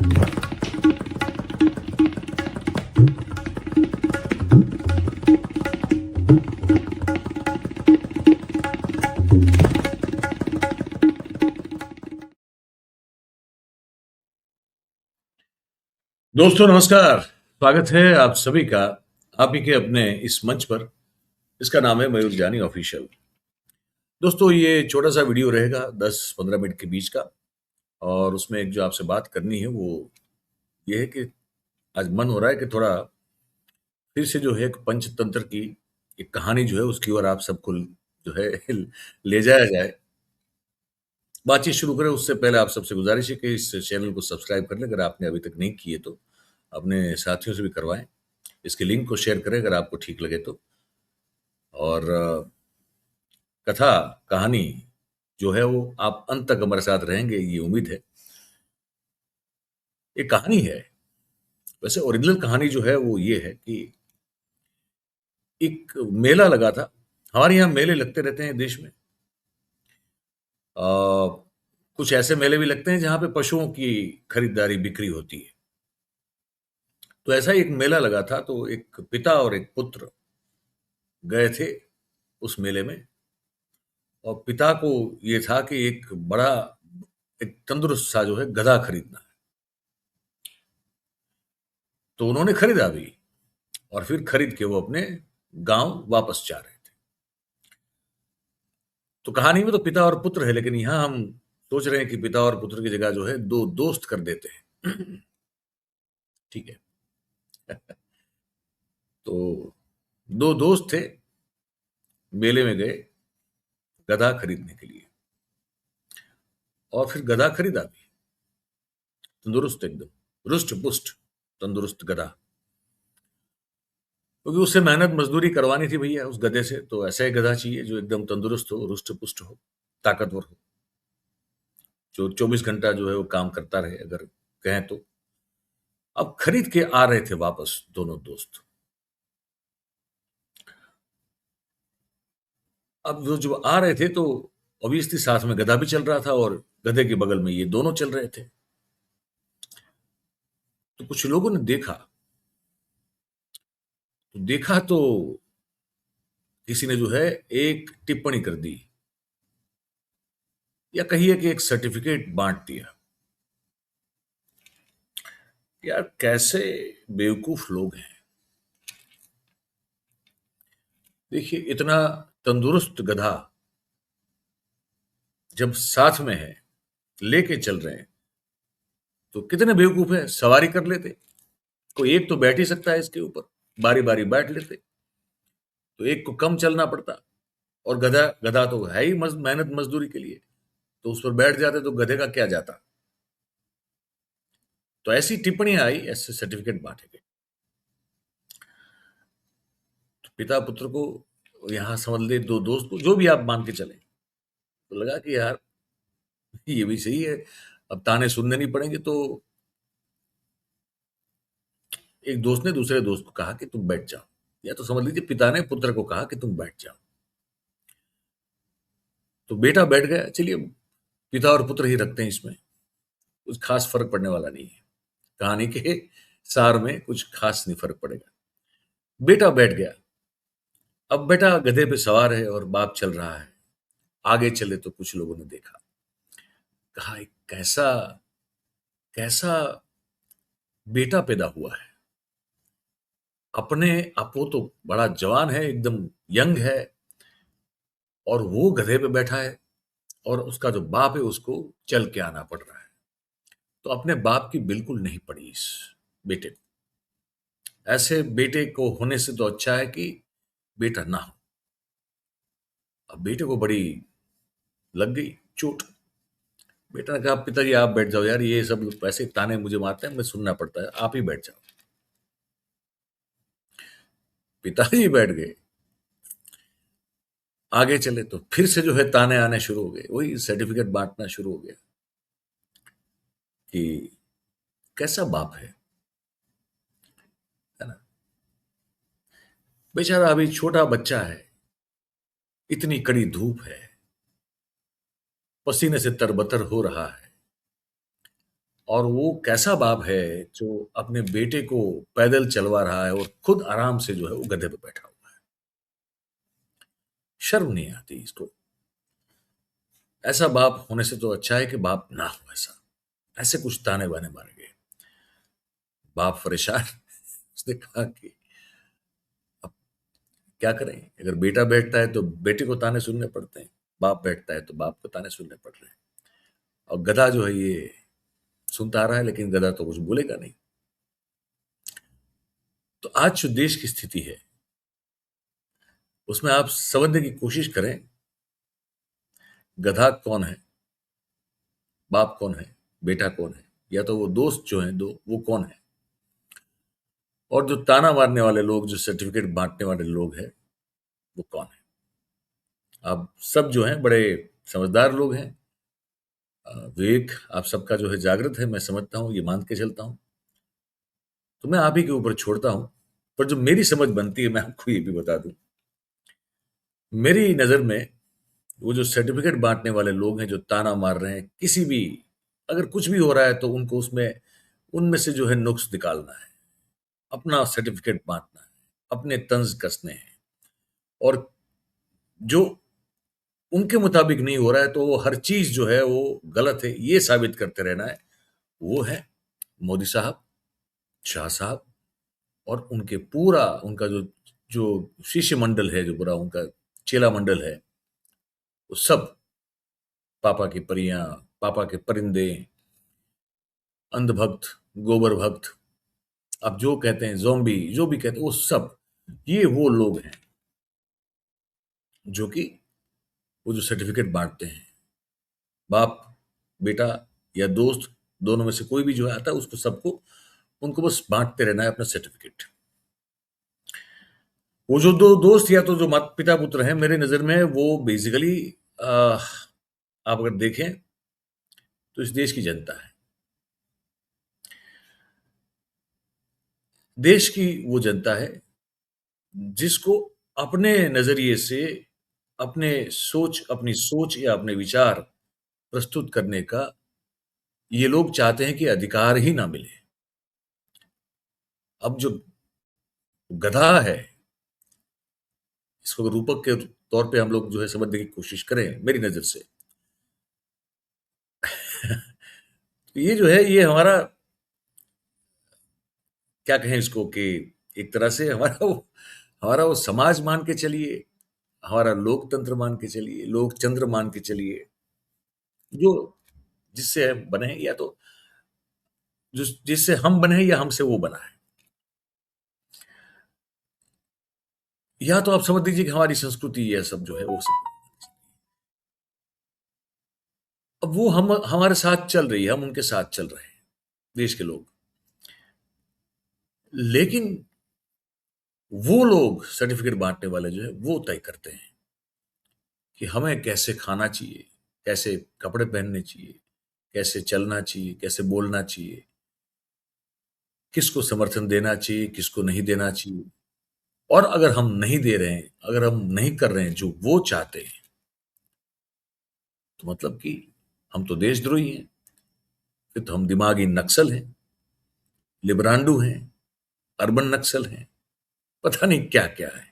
दोस्तों नमस्कार। स्वागत है आप सभी का आप ही के अपने इस मंच पर। इसका नाम है मयूर जानी ऑफिशियल। दोस्तों ये छोटा सा वीडियो रहेगा 10-15 मिनट के बीच का, और उसमें एक जो आपसे बात करनी है वो ये है कि आज मन हो रहा है कि थोड़ा फिर से जो है एक पंचतंत्र की एक कहानी जो है उसकी ओर आप सबको जो है ले जाया जाए। बातचीत शुरू करें उससे पहले आप सबसे गुजारिश है कि इस चैनल को सब्सक्राइब कर लें अगर आपने अभी तक नहीं किए तो। अपने साथियों से भी करवाएं, इसके लिंक को शेयर करें अगर आपको ठीक लगे तो। और कथा कहानी जो है वो आप अंत तक हमारे साथ रहेंगे ये उम्मीद है। एक कहानी है, वैसे ओरिजिनल कहानी जो है वो ये है कि एक मेला लगा था। हमारे यहाँ मेले लगते रहते हैं देश में। कुछ ऐसे मेले भी लगते हैं जहाँ पे पशुओं की खरीदारी बिक्री होती है। तो ऐसा ही एक मेला लगा था, तो एक पिता और एक पुत्र गए थे उस मेले में। और पिता को ये था कि एक बड़ा एक तंदुरुस्त सा जो है गधा खरीदना है। तो उन्होंने खरीदा भी, और फिर खरीद के वो अपने गांव वापस जा रहे थे। तो कहानी में तो पिता और पुत्र है, लेकिन यहां हम सोच रहे हैं कि पिता और पुत्र की जगह जो है दो दोस्त कर देते हैं। ठीक है। तो दो दोस्त थे, मेले में गए गधा खरीदने के लिए, और फिर गधा खरीदा भी, तंदुरुस्त एकदम रुष्ट पुष्ट तंदुरुस्त गधा। क्योंकि उससे मेहनत मजदूरी करवानी थी भैया उस गधे से, तो ऐसा ही गधा चाहिए जो एकदम तंदुरुस्त हो, रुष्ट पुष्ट हो, ताकतवर हो, जो 24 घंटा जो है वो काम करता रहे अगर कहें तो। अब खरीद के आ रहे थे वापस दोनों दोस्त। अब वो जब आ रहे थे तो ऑब्वियसली साथ में गधा भी चल रहा था, और गधे के बगल में ये दोनों चल रहे थे। तो कुछ लोगों ने देखा तो किसी ने जो है एक टिप्पणी कर दी, या कहिए कि एक सर्टिफिकेट बांट दिया। यार कैसे बेवकूफ लोग हैं। देखिए इतना तंदुरुस्त गधा जब साथ में है, लेके चल रहे हैं, तो कितने बेवकूफ है, सवारी कर लेते। कोई एक तो बैठ ही सकता है इसके ऊपर, बारी बारी बैठ लेते, तो एक को कम चलना पड़ता। और गधा गधा तो है ही मेहनत मजदूरी के लिए, तो उस पर बैठ जाते तो गधे का क्या जाता। तो ऐसी टिप्पणियां आई, ऐसे सर्टिफिकेट बांटे गए। तो पिता पुत्र को, यहां समझ ले दो दोस्त को, जो भी आप मान के चले, तो लगा कि यार ये भी सही है, अब ताने सुनने नहीं पड़ेंगे। तो एक दोस्त ने दूसरे दोस्त को कहा कि तुम बैठ जाओ, या तो समझ लीजिए पिता ने पुत्र को कहा कि तुम बैठ जाओ। तो बेटा बैठ गया। चलिए पिता और पुत्र ही रखते हैं, इसमें कुछ खास फर्क पड़ने वाला नहीं है। कहानी के सार में कुछ खास नहीं फर्क पड़ेगा। बेटा बैठ गया। अब बेटा गधे पे सवार है और बाप चल रहा है। आगे चले तो कुछ लोगों ने देखा, कहा एक कैसा कैसा बेटा पैदा हुआ है। अपने आप वो तो बड़ा जवान है, एकदम यंग है, और वो गधे पे बैठा है, और उसका जो बाप है उसको चल के आना पड़ रहा है। तो अपने बाप की बिल्कुल नहीं पड़ी इस बेटे को। ऐसे बेटे को होने से तो अच्छा है कि बेटा ना हो। अब बेटे को बड़ी लग गई चोट। बेटा ने कहा पिताजी आप बैठ जाओ यार, ये सब ऐसे ताने मुझे मारते हैं, मुझे सुनना पड़ता है, आप ही बैठ जाओ। पिताजी बैठ गए। आगे चले तो फिर से जो है ताने आने शुरू हो गए, वही सर्टिफिकेट बांटना शुरू हो गया कि कैसा बाप है ना। बेचारा अभी छोटा बच्चा है, इतनी कड़ी धूप है, पसीने से तरबतर हो रहा है, और वो कैसा बाप है जो अपने बेटे को पैदल चलवा रहा है और खुद आराम से जो है वो गधे पे बैठा हुआ है। शर्म नहीं आती इसको। ऐसा बाप होने से तो अच्छा है कि बाप ना हो ऐसा। ऐसे कुछ ताने बाने मारे गए। बाप परेशान। उसने कहा कि अब क्या करें, अगर बेटा बैठता है तो बेटे को ताने सुनने पड़ते हैं, बाप बैठता है तो बाप को ताने सुनने पड़ रहे हैं। और गधा जो है ये सुनता आ रहा है, लेकिन गधा तो कुछ बोलेगा नहीं। तो आज जो देश की स्थिति है उसमें आप समझने की कोशिश करें, गधा कौन है, बाप कौन है, बेटा कौन है, या तो वो दोस्त जो हैं दो वो कौन है, और जो ताना मारने वाले लोग, जो सर्टिफिकेट बांटने वाले लोग हैं वो कौन है। आप सब जो हैं बड़े समझदार लोग हैं। विवेक आप सबका जो है जागृत है, मैं समझता हूँ, ये मान के चलता हूँ। तो मैं आप ही के ऊपर छोड़ता हूँ। पर जो मेरी समझ बनती है मैं आपको ये भी बता दूं, मेरी नजर में वो जो सर्टिफिकेट बांटने वाले लोग हैं, जो ताना मार रहे हैं, किसी भी अगर कुछ भी हो रहा है तो उनको उसमें उनमें से जो है नुक्स निकालना है, अपना सर्टिफिकेट बांटना है, अपने तंज कसने हैं, और जो उनके मुताबिक नहीं हो रहा है तो वो हर चीज जो है वो गलत है ये साबित करते रहना है। वो है मोदी साहब, शाह साहब, और उनके पूरा उनका जो जो शिष्य मंडल है, जो पूरा उनका चेला मंडल है, वो सब पापा की परियां, पापा के परिंदे, अंधभक्त, गोबर भक्त, आप जो कहते हैं, ज़ॉम्बी, जो भी कहते हैं, वो सब ये वो लोग हैं जो कि वो जो सर्टिफिकेट बांटते हैं। बाप, बेटा या दोस्त, दोनों में से कोई भी जो है आता है, उसको सबको उनको बस बांटते रहना है अपना सर्टिफिकेट। वो जो दो दोस्त या तो जो माता पिता पुत्र हैं, मेरे नजर में वो बेसिकली आप अगर देखें तो इस देश की जनता है। देश की वो जनता है जिसको अपने नजरिए से अपनी सोच या अपने विचार प्रस्तुत करने का ये लोग चाहते हैं कि अधिकार ही ना मिले। अब जो गधा है, इसको रूपक के तौर पे हम लोग जो है समझने की कोशिश करें मेरी नजर से, तो ये जो है ये हमारा, क्या कहें इसको, कि एक तरह से हमारा वो समाज मान के चलिए, हमारा लोकतंत्र मान के चलिए, लोकचंद्र मान के चलिए, जो जिससे हम बने हैं, या तो जिससे हम बने हैं या हमसे वो बना है, या तो आप समझ लीजिए कि हमारी संस्कृति ये सब जो है वो सब। अब वो हम हमारे साथ चल रही है, हम उनके साथ चल रहे हैं, देश के लोग। लेकिन वो लोग सर्टिफिकेट बांटने वाले जो है वो तय करते हैं कि हमें कैसे खाना चाहिए, कैसे कपड़े पहनने चाहिए, कैसे चलना चाहिए, कैसे बोलना चाहिए, किसको समर्थन देना चाहिए, किसको नहीं देना चाहिए। और अगर हम नहीं दे रहे हैं, अगर हम नहीं कर रहे हैं जो वो चाहते हैं, तो मतलब कि हम तो देशद्रोही हैं, फिर तो हम दिमागी नक्सल हैं, लिबरांडू हैं, अर्बन नक्सल हैं, पता नहीं क्या क्या है।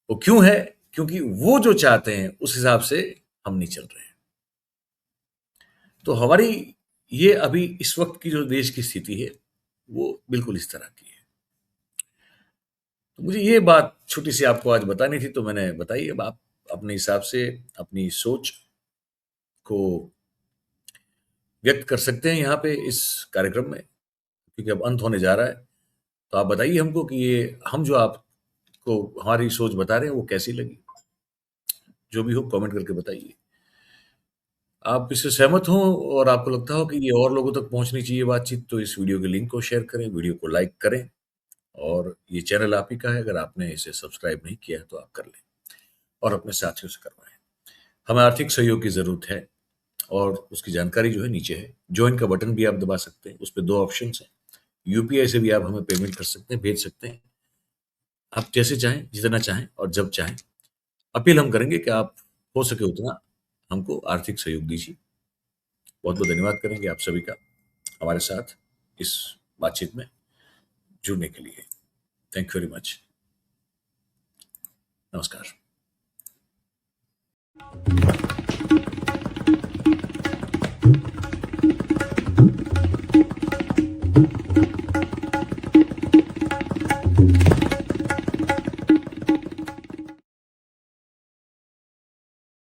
वो क्यों है? क्योंकि वो जो चाहते हैं उस हिसाब से हम नहीं चल रहे हैं। तो हमारी ये अभी इस वक्त की जो देश की स्थिति है वो बिल्कुल इस तरह की है। तो मुझे ये बात छोटी सी आपको आज बतानी थी, तो मैंने बताई। अब आप अपने हिसाब से अपनी सोच को व्यक्त कर सकते हैं यहाँ पे इस कार्यक्रम में, क्योंकि अब अंत होने जा रहा है। तो आप बताइए हमको कि ये हम जो आपको हमारी सोच बता रहे हैं वो कैसी लगी। जो भी हो कमेंट करके बताइए। आप इससे सहमत हो और आपको लगता हो कि ये और लोगों तक पहुंचनी चाहिए बातचीत, तो इस वीडियो के लिंक को शेयर करें, वीडियो को लाइक करें, और ये चैनल आप ही का है, अगर आपने इसे सब्सक्राइब नहीं किया है तो आप कर लें और अपने साथियों से करवाएं। हमें आर्थिक सहयोग की ज़रूरत है और उसकी जानकारी जो है नीचे है। जॉइन का बटन भी आप दबा सकते हैं, उस पे 2 ऑप्शंस हैं। यूपीआई से भी आप हमें पेमेंट कर सकते हैं, भेज सकते हैं। आप जैसे चाहें, जितना चाहें और जब चाहें। अपील हम करेंगे कि आप हो सके उतना हमको आर्थिक सहयोग दीजिए। बहुत-बहुत धन्यवाद करेंगे आप सभी का। हमारे साथ इस बातचीत में जुड़ने के लिए। Thank you very much. नमस्कार।